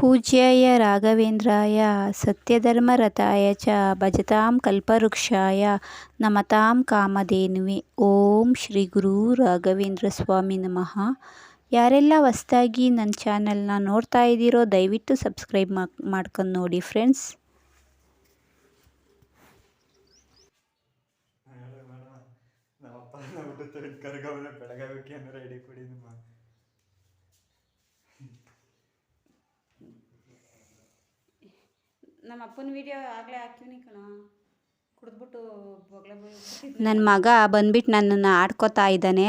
ಪೂಜ್ಯಾಯ ರಾಘವೇಂದ್ರಾಯ ಸತ್ಯಧರ್ಮರತಾಯ ಚ ಭಜತಾಂ ಕಲ್ಪವೃಕ್ಷಾಯ ನಮತಾಂ ಕಾಮಧೇನುವೆ. ಓಂ ಶ್ರೀ ಗುರು ರಾಘವೇಂದ್ರ ಸ್ವಾಮಿ ನಮಃ. ಯಾರೆಲ್ಲ ಹೊಸ್ದಾಗಿ ನನ್ನ ಚಾನಲ್ನ ನೋಡ್ತಾ ಇದ್ದೀರೋ ದಯವಿಟ್ಟು ಸಬ್ಸ್ಕ್ರೈಬ್ ಮಾಡ್ಕೊಂಡು ನೋಡಿ ಫ್ರೆಂಡ್ಸ್. ನಮ್ಮ ಅಪ್ಪನ ವಿಡಿಯೋ ಆಗಲೇ ಹಾಕಿವ್ನಿ ಕಣ, ಕುಡಿದ್ಬಿಟ್ಟು ನನ್ನ ಮಗ ಬಂದ್ಬಿಟ್ಟು ನನ್ನನ್ನು ಆಡ್ಕೋತಾ ಇದ್ದಾನೆ.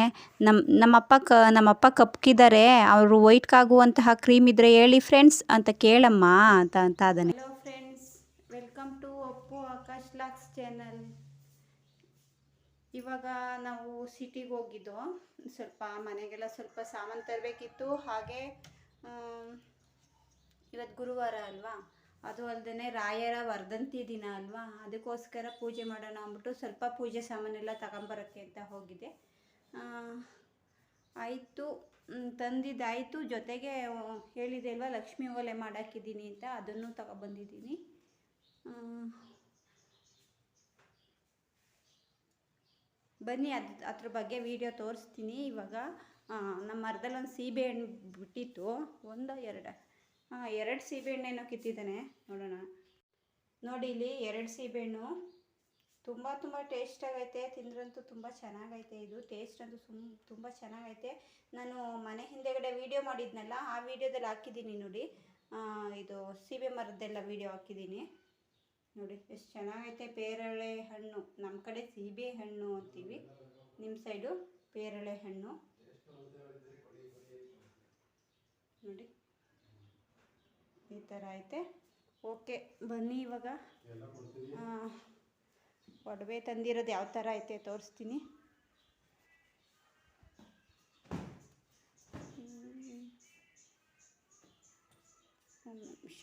ನಮ್ಮಪ್ಪ ಕಪ್ಕಿದ್ದಾರೆ, ಅವರು ವೈಟ್ಗಾಗುವಂತಹ ಕ್ರೀಮ್ ಇದ್ದರೆ ಹೇಳಿ ಫ್ರೆಂಡ್ಸ್ ಅಂತ ಕೇಳಮ್ಮ ಅಂತ ಇದ್ದಾನೆ. Hello friends, welcome to Appu Akash ಲಾಕ್ಸ್ ಚಾನಲ್. ಇವಾಗ ನಾವು ಸಿಟಿಗೆ ಹೋಗಿದ್ದು, ಸ್ವಲ್ಪ ಮನೆಗೆಲ್ಲ ಸ್ವಲ್ಪ ಸಾಮಾನು ತರಬೇಕಿತ್ತು. ಹಾಗೆ ಇವತ್ತು ಗುರುವಾರ ಅಲ್ವಾ, ಅದು ಅಲ್ಲದೆ ರಾಯರ ವರ್ಧಂತಿ ದಿನ ಅಲ್ವಾ, ಅದಕ್ಕೋಸ್ಕರ ಪೂಜೆ ಮಾಡೋಣ ಅಂದ್ಬಿಟ್ಟು ಸ್ವಲ್ಪ ಪೂಜೆ ಸಾಮಾನೆಲ್ಲ ತಗೊಂಬರೋಕ್ಕೆ ಅಂತ ಹೋಗಿದ್ದೆ. ಆಯಿತು, ತಂದಿದ್ದಾಯಿತು. ಜೊತೆಗೆ ಹೇಳಿದೆ ಅಲ್ವಾ ಲಕ್ಷ್ಮೀ ಓಲೆ ಮಾಡಾಕಿದ್ದೀನಿ ಅಂತ, ಅದನ್ನು ತಗೊಬಂದಿದ್ದೀನಿ. ಬನ್ನಿ ಅದ್ರ ಬಗ್ಗೆ ವಿಡಿಯೋ ತೋರಿಸ್ತೀನಿ. ಇವಾಗ ನಮ್ಮ ಮರದಲ್ಲಿ ಒಂದು ಸೀಬೆ ಹಣ್ಣು ಬಿಟ್ಟಿತ್ತು, ಎರಡು ಸೀಬೆಹಣ್ಣೇನೋ ಕಿತ್ತಿದ್ದಾನೆ, ನೋಡೋಣ. ನೋಡಿ ಇಲ್ಲಿ 2 ಸೀಬೆಹಣ್ಣು, ತುಂಬ ಟೇಸ್ಟ್ ಆಗೈತೆ. ತಿಂದ್ರಂತೂ ತುಂಬ ಚೆನ್ನಾಗೈತೆ. ಇದು ಟೇಸ್ಟ್ ಅಂತೂ ತುಂಬ ಚೆನ್ನಾಗೈತೆ. ನಾನು ಮನೆ ಹಿಂದೆಗಡೆ ವಿಡಿಯೋ ಮಾಡಿದ್ನಲ್ಲ, ಆ ವಿಡಿಯೋದಲ್ಲಿ ಹಾಕಿದ್ದೀನಿ ನೋಡಿ. ಇದು ಸೀಬೆ ಮರದ್ದೆಲ್ಲ ವಿಡಿಯೋ ಹಾಕಿದ್ದೀನಿ ನೋಡಿ, ಎಷ್ಟು ಚೆನ್ನಾಗೈತೆ. ಪೇರಳೆ ಹಣ್ಣು, ನಮ್ಮ ಕಡೆ ಸೀಬೆ ಹಣ್ಣು ಅಂತೀವಿ, ನಿಮ್ಮ ಸೈಡು ಪೇರಳೆ ಹಣ್ಣು ನೋಡಿ, ಈ ಥರ ಐತೆ. ಓಕೆ ಬನ್ನಿ, ಇವಾಗ ಒಡವೆ ತಂದಿರೋದು ಯಾವ ಥರ ಐತೆ ತೋರಿಸ್ತೀನಿ. ಒಂದು ನಿಮಿಷ.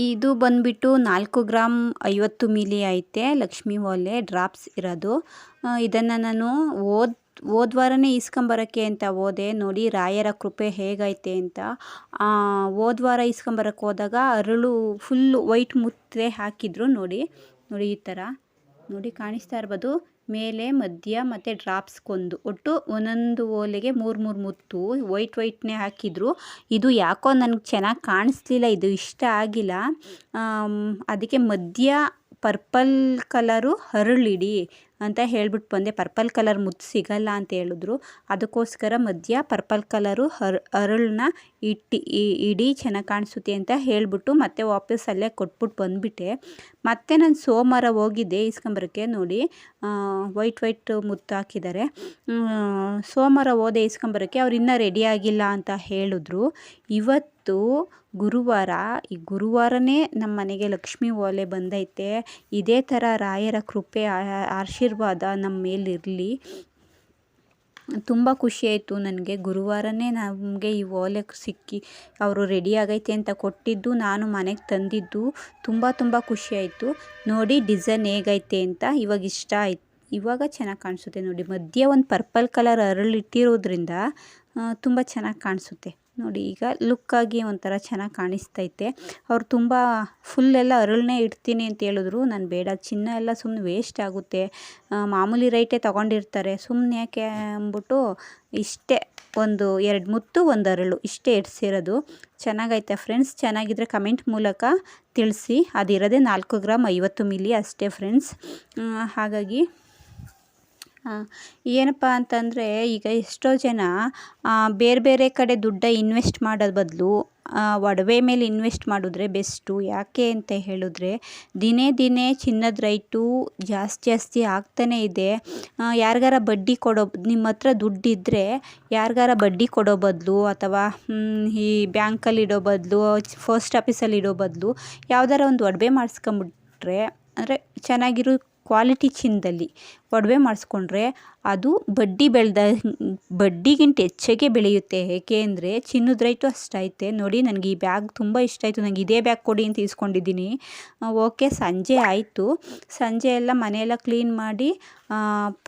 ಇದು ಬಂದುಬಿಟ್ಟು 4 ಗ್ರಾಮ್ 50 ಮಿಲಿ ಐತೆ ಲಕ್ಷ್ಮೀ ಓಲೆ ಡ್ರಾಪ್ಸ್ ಇರೋದು. ಇದನ್ನು ನಾನು ಹೋದ ವಾರನೇ ಈಸ್ಕೊಂಬರೋಕ್ಕೆ ಅಂತ ಹೋದೆ. ನೋಡಿ ರಾಯರ ಕೃಪೆ ಹೇಗೈತೆ ಅಂತ. ಹೋದ ವಾರ ಈಸ್ಕೊಂಬರೋಕ್ಕೆ ಹೋದಾಗ ಅರಳು ಫುಲ್ಲು ವೈಟ್ ಮುತ್ತೆ ಹಾಕಿದ್ರು. ನೋಡಿ ಈ ಥರ ನೋಡಿ ಕಾಣಿಸ್ತಾ ಇರ್ಬೋದು. ಮೇಲೆ ಮಧ್ಯ ಮತ್ತು ಡ್ರಾಪ್ಸ್ಗೊಂದು, ಒಟ್ಟು ಒಂದೊಂದು ಓಲೆಗೆ 3 ಮುತ್ತು ವೈಟ್ನೇ ಹಾಕಿದ್ರು. ಇದು ಯಾಕೋ ನನಗೆ ಚೆನ್ನಾಗಿ ಕಾಣಿಸ್ಲಿಲ್ಲ, ಇದು ಇಷ್ಟ ಆಗಿಲ್ಲ. ಅದಕ್ಕೆ ಮಧ್ಯ ಪರ್ಪಲ್ ಕಲರು ಹರಳಿಡಿ ಅಂತ ಹೇಳ್ಬಿಟ್ಟು ಬಂದೆ. ಪರ್ಪಲ್ ಕಲರ್ ಮುತ್ತು ಸಿಗಲ್ಲ ಅಂತ ಹೇಳಿದ್ರು, ಅದಕ್ಕೋಸ್ಕರ ಮಧ್ಯ ಪರ್ಪಲ್ ಕಲರು ಹರಳನ್ನ ಇಡೀ ಚೆನ್ನಾಗಿ ಕಾಣಿಸುತ್ತೆ ಅಂತ ಹೇಳಿಬಿಟ್ಟು ಮತ್ತೆ ವಾಪಸ್ ಅಲ್ಲೇ ಕೊಟ್ಬಿಟ್ಟು ಬಂದುಬಿಟ್ಟೆ. ಮತ್ತೆ ನಾನು ಸೋಮವಾರ ಹೋಗಿದ್ದೆ ಈಸ್ಕೊಂಬರೋಕ್ಕೆ. ನೋಡಿ ವೈಟ್ ಮುತ್ತು ಹಾಕಿದ್ದಾರೆ. ಸೋಮವಾರ ಹೋದೆ ಈಸ್ಕೊಂಬರೋಕ್ಕೆ, ಅವ್ರು ಇನ್ನೂ ರೆಡಿ ಆಗಿಲ್ಲ ಅಂತ ಹೇಳಿದ್ರು. ಇವತ್ತು ಗುರುವಾರ, ಈ ಗುರುವಾರನೇ ನಮ್ಮ ಮನೆಗೆ ಲಕ್ಷ್ಮೀ ಓಲೆ ಬಂದೈತೆ. ಇದೇ ಥರ ರಾಯರ ಕೃಪೆ ಆಶೀರ್ವಾದ ನಮ್ಮ ಮೇಲಿರಲಿ. ತುಂಬ ಖುಷಿಯಾಯಿತು ನನಗೆ. ಗುರುವಾರನೇ ನಮಗೆ ಈ ಓಲೆ ಸಿಕ್ಕಿ ಅವರು ರೆಡಿ ಆಗೈತೆ ಅಂತ ಕೊಟ್ಟಿದ್ದು, ನಾನು ಮನೆಗೆ ತಂದಿದ್ದು. ತುಂಬ ಖುಷಿಯಾಯಿತು. ನೋಡಿ ಡಿಸೈನ್ ಹೇಗೈತೆ ಅಂತ. ಇವಾಗ ಇಷ್ಟ ಆಯ್ತು, ಇವಾಗ ಚೆನ್ನಾಗಿ ಕಾಣಿಸುತ್ತೆ ನೋಡಿ. ಮಧ್ಯೆ ಒಂದು ಪರ್ಪಲ್ ಕಲರ್ ಹರಳಿಟ್ಟಿರೋದ್ರಿಂದ ತುಂಬ ಚೆನ್ನಾಗಿ ಕಾಣಿಸುತ್ತೆ ನೋಡಿ. ಈಗ ಲುಕ್ಕಾಗಿ ಒಂಥರ ಚೆನ್ನಾಗಿ ಕಾಣಿಸ್ತೈತೆ. ಅವ್ರು ತುಂಬ ಫುಲ್ಲೆಲ್ಲ ಅರಳನ್ನೇ ಇಡ್ತೀನಿ ಅಂತ ಹೇಳಿದ್ರು. ನಾನು ಬೇಡ, ಚಿನ್ನ ಎಲ್ಲ ಸುಮ್ಮನೆ ವೇಸ್ಟ್ ಆಗುತ್ತೆ, ಮಾಮೂಲಿ ರೈಟೇ ತೊಗೊಂಡಿರ್ತಾರೆ, ಸುಮ್ಮನೆ ಯಾಕೆ ಅಂದ್ಬಿಟ್ಟು ಇಷ್ಟೇ ಒಂದು 2 ಮುತ್ತು 1 ಅರಳು ಇಷ್ಟೇ ಇಡ್ಸಿರೋದು. ಚೆನ್ನಾಗೈತೆ ಫ್ರೆಂಡ್ಸ್. ಚೆನ್ನಾಗಿದ್ದರೆ ಕಮೆಂಟ್ ಮೂಲಕ ತಿಳಿಸಿ. ಅದಿರೋದೇ 4 ಗ್ರಾಮ್ 50 ಮಿಲಿ ಅಷ್ಟೇ ಫ್ರೆಂಡ್ಸ್. ಹಾಗಾಗಿ ಏನಪ್ಪ ಅಂತಂದರೆ, ಈಗ ಎಷ್ಟೋ ಜನ ಬೇರೆ ಕಡೆ ದುಡ್ಡು ಇನ್ವೆಸ್ಟ್ ಮಾಡೋದು ಬದಲು ಒಡವೆ ಮೇಲೆ ಇನ್ವೆಸ್ಟ್ ಮಾಡಿದ್ರೆ ಬೆಸ್ಟು. ಯಾಕೆ ಅಂತ ಹೇಳಿದ್ರೆ, ದಿನೇ ಚಿನ್ನದ ರೈಟು ಜಾಸ್ತಿ ಆಗ್ತಾನೇ ಇದೆ. ಯಾರಿಗಾರ ಬಡ್ಡಿ ಕೊಡೋ, ನಿಮ್ಮ ಹತ್ರ ದುಡ್ಡಿದ್ದರೆ ಯಾರಿಗಾರ ಬಡ್ಡಿ ಕೊಡೋ ಬದಲು, ಅಥವಾ ಈ ಬ್ಯಾಂಕಲ್ಲಿ ಇಡೋ ಬದಲು, ಪೋಸ್ಟ್ ಆಫೀಸಲ್ಲಿ ಇಡೋ ಬದಲು ಯಾವ್ದಾರ ಒಂದು ಒಡವೆ ಮಾಡಿಸ್ಕೊಂಬಿಟ್ರೆ, ಅಂದರೆ ಚೆನ್ನಾಗಿರೋ ಕ್ವಾಲಿಟಿ ಚಿನ್ನದಲ್ಲಿ ಒಡವೆ ಮಾಡಿಸ್ಕೊಂಡ್ರೆ ಅದು ಬಡ್ಡಿಗಿಂತ ಹೆಚ್ಚಾಗೆ ಬೆಳೆಯುತ್ತೆ. ಏಕೆ ಅಂದರೆ ಚಿನ್ನದ ರೇಟು ಅಷ್ಟೈತೆ. ನೋಡಿ ನನಗೆ ಈ ಬ್ಯಾಗ್ ತುಂಬ ಇಷ್ಟ ಆಯಿತು, ನನಗೆ ಇದೇ ಬ್ಯಾಗ್ ಕೊಡಿ ಅಂತ ಇಸ್ಕೊಂಡಿದ್ದೀನಿ. ಓಕೆ, ಸಂಜೆ ಆಯಿತು. ಸಂಜೆ ಎಲ್ಲ ಮನೆಯೆಲ್ಲ ಕ್ಲೀನ್ ಮಾಡಿ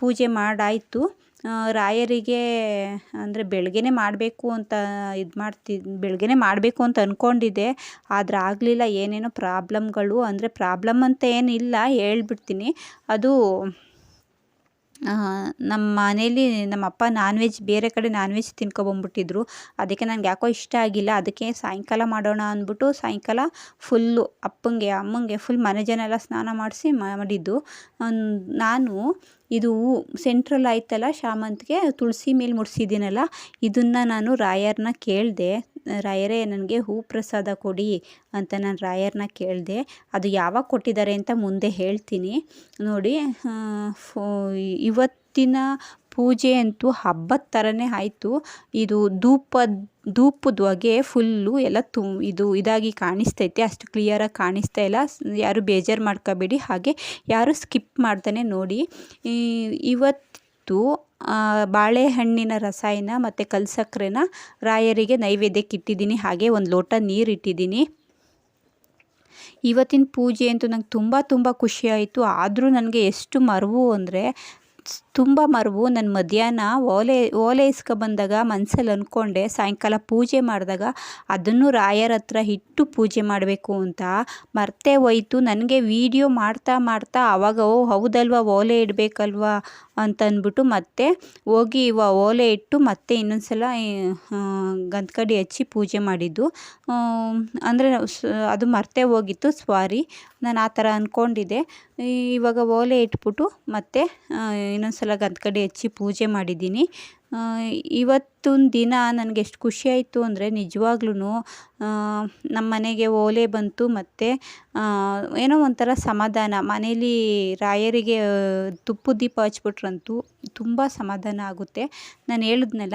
ಪೂಜೆ ಮಾಡಾಯಿತು. ರಾಯರಿಗೆ ಅಂದರೆ ಬೆಳಗ್ಗೆನೇ ಮಾಡಬೇಕು ಅಂತ ಬೆಳಗ್ಗೆನೇ ಮಾಡಬೇಕು ಅಂತ ಅಂದ್ಕೊಂಡಿದ್ದೆ, ಆದರೆ ಆಗಲಿಲ್ಲ. ಏನೇನೋ ಪ್ರಾಬ್ಲಮ್ಗಳು, ಅಂದರೆ ಪ್ರಾಬ್ಲಮ್ ಅಂತ ಏನಿಲ್ಲ, ಹೇಳ್ಬಿಡ್ತೀನಿ. ಅದು ನಮ್ಮ ಮನೇಲಿ ನಮ್ಮ ಅಪ್ಪ ಬೇರೆ ಕಡೆ ನಾನ್ ವೆಜ್ ತಿನ್ಕೊಬಂದ್ಬಿಟ್ಟಿದ್ರು. ಅದಕ್ಕೆ ನನಗೆ ಯಾಕೋ ಇಷ್ಟ ಆಗಿಲ್ಲ. ಅದಕ್ಕೆ ಸಾಯಂಕಾಲ ಮಾಡೋಣ ಅಂದ್ಬಿಟ್ಟು ಸಾಯಂಕಾಲ ಫುಲ್ಲು ಅಪ್ಪಂಗೆ ಅಮ್ಮಂಗೆ ಫುಲ್ ಮನೆ ಜನ ಎಲ್ಲ ಸ್ನಾನ ಮಾಡಿಸಿ ಮಾಡಿದ್ದು. ನಾನು ಇದು ಸೆಂಟ್ರಲ್ ಆಯ್ತಲ್ಲ ಶಾಮಂತಿಗೆ, ತುಳಸಿ ಮೇಲೆ ಮುಡಿಸಿದ್ದೀನಲ್ಲ, ಇದನ್ನು ನಾನು ರಾಯರನ್ನ ಕೇಳಿದೆ. ರಾಯರೇ ನನಗೆ ಹೂ ಪ್ರಸಾದ ಕೊಡಿ ಅಂತ ನಾನು ರಾಯರನ್ನ ಕೇಳಿದೆ. ಅದು ಯಾವಾಗ ಕೊಟ್ಟಿದ್ದಾರೆ ಅಂತ ಮುಂದೆ ಹೇಳ್ತೀನಿ. ನೋಡಿ, ಇವತ್ತಿನ ಪೂಜೆ ಅಂತೂ ಹಬ್ಬದ ಥರನೇ ಆಯಿತು. ಇದು ಧೂಪದ ಹೊಗೆ ಫುಲ್ಲು ಎಲ್ಲ ಇದಾಗಿ ಕಾಣಿಸ್ತೈತೆ. ಅಷ್ಟು ಕ್ಲಿಯರಾಗಿ ಕಾಣಿಸ್ತಾ ಇಲ್ಲ. ಯಾರು ಬೇಜಾರು ಮಾಡ್ಕೋಬೇಡಿ, ಹಾಗೆ ಯಾರು ಸ್ಕಿಪ್ ಮಾಡ್ತಾನೆ ನೋಡಿ. ಇವತ್ತು ಬಾಳೆಹಣ್ಣಿನ ರಸಾಯನ ಮತ್ತು ಕಲ್ಸಕ್ರೆನ ರಾಯರಿಗೆ ನೈವೇದ್ಯಕ್ಕೆ ಇಟ್ಟಿದ್ದೀನಿ. ಹಾಗೆ ಒಂದು ಲೋಟ ನೀರು ಇಟ್ಟಿದ್ದೀನಿ. ಇವತ್ತಿನ ಪೂಜೆ ಅಂತೂ ನಂಗೆ ತುಂಬ ಖುಷಿಯಾಯಿತು. ಆದರೂ ನನಗೆ ಎಷ್ಟು ಮರವು ಅಂದರೆ ತುಂಬ ಮರವು. ನಾನು ಮಧ್ಯಾಹ್ನ ಓಲೆ ಇಸ್ಕೊಬಂದಾಗ ಮನಸ್ಸಲ್ಲಿ ಅಂದ್ಕೊಂಡೆ, ಸಾಯಂಕಾಲ ಪೂಜೆ ಮಾಡಿದಾಗ ಅದನ್ನು ರಾಯರ ಹತ್ರ ಇಟ್ಟು ಪೂಜೆ ಮಾಡಬೇಕು ಅಂತ. ಮರ್ತೇ ಹೋಯ್ತು. ನನಗೆ ವೀಡಿಯೋ ಮಾಡ್ತಾ ಆವಾಗ ಹೌದಲ್ವ ಓಲೆ ಇಡಬೇಕಲ್ವ ಅಂತ ಅಂದ್ಬಿಟ್ಟು ಮತ್ತೆ ಹೋಗಿ ಓಲೆ ಇಟ್ಟು ಮತ್ತೆ ಇನ್ನೊಂದು ಸಲ ಗಂಧಕಡ್ಡಿ ಹಚ್ಚಿ ಪೂಜೆ ಮಾಡಿದ್ದು. ಅಂದರೆ ಅದು ಮರ್ತೇ ಹೋಗಿತ್ತು, ಸಾರಿ. ನಾನು ಆ ಥರ ಅಂದ್ಕೊಂಡಿದ್ದೆ. ಇವಾಗ ಓಲೆ ಇಟ್ಬಿಟ್ಟು ಮತ್ತೆ ಇನ್ನೊಂದು ಸಲ ಗಂಧಕಡ್ಡಿ ಹಚ್ಚಿ ಪೂಜೆ ಮಾಡಿದ್ದೀನಿ. ಇವತ್ತಿನ ದಿನ ನನಗೆ ಎಷ್ಟು ಖುಷಿಯಾಯಿತು ಅಂದರೆ ನಿಜವಾಗ್ಲೂ ನಮ್ಮ ಮನೆಗೆ ಓಲೆ ಬಂತು, ಮತ್ತು ಏನೋ ಒಂಥರ ಸಮಾಧಾನ. ಮನೇಲಿ ರಾಯರಿಗೆ ತುಪ್ಪದ ದೀಪ ಹಚ್ಬಿಟ್ರಂತೂ ತುಂಬ ಸಮಾಧಾನ ಆಗುತ್ತೆ. ನಾನು ಹೇಳಿದ್ನಲ್ಲ,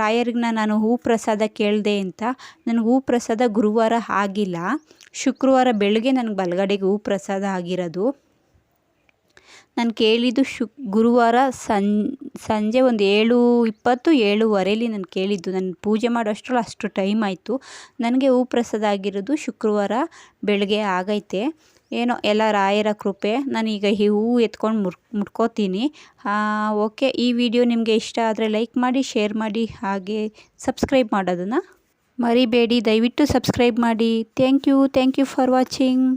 ರಾಯರಿಗೆ ನಾನು ಹೂ ಪ್ರಸಾದ ಕೇಳಿದೆ ಅಂತ. ನನಗೆ ಹೂ ಪ್ರಸಾದ ಗುರುವಾರ ಆಗಿಲ್ಲ, ಶುಕ್ರವಾರ ಬೆಳಗ್ಗೆ ನನಗೆ ಬಲಗಡೆಗೆ ಹೂ ಪ್ರಸಾದ ಆಗಿರೋದು. ನಾನು ಕೇಳಿದ್ದು ಗುರುವಾರ ಸಂಜೆ ಒಂದು 7:20 7:15 ನಾನು ಕೇಳಿದ್ದು. ನಾನು ಪೂಜೆ ಮಾಡೋ ಅಷ್ಟರಲ್ಲಿ ಅಷ್ಟು ಟೈಮ್ ಆಯಿತು. ನನಗೆ ಹೂ ಪ್ರಸಾದ ಆಗಿರೋದು ಶುಕ್ರವಾರ ಬೆಳಗ್ಗೆ ಆಗೈತೆ. ಏನೋ ಎಲ್ಲ ರಾಯರ ಕೃಪೆ. ನಾನೀಗ ಈ ಹೂ ಎತ್ಕೊಂಡು ಮುಡ್ಕೋತೀನಿ. ಓಕೆ, ಈ ವಿಡಿಯೋ ನಿಮಗೆ ಇಷ್ಟ ಆದರೆ ಲೈಕ್ ಮಾಡಿ, ಶೇರ್ ಮಾಡಿ, ಹಾಗೆ ಸಬ್ಸ್ಕ್ರೈಬ್ ಮಾಡೋದನ್ನು ಮರಿಬೇಡಿ. ದಯವಿಟ್ಟು ಸಬ್ಸ್ಕ್ರೈಬ್ ಮಾಡಿ. Thank you for watching.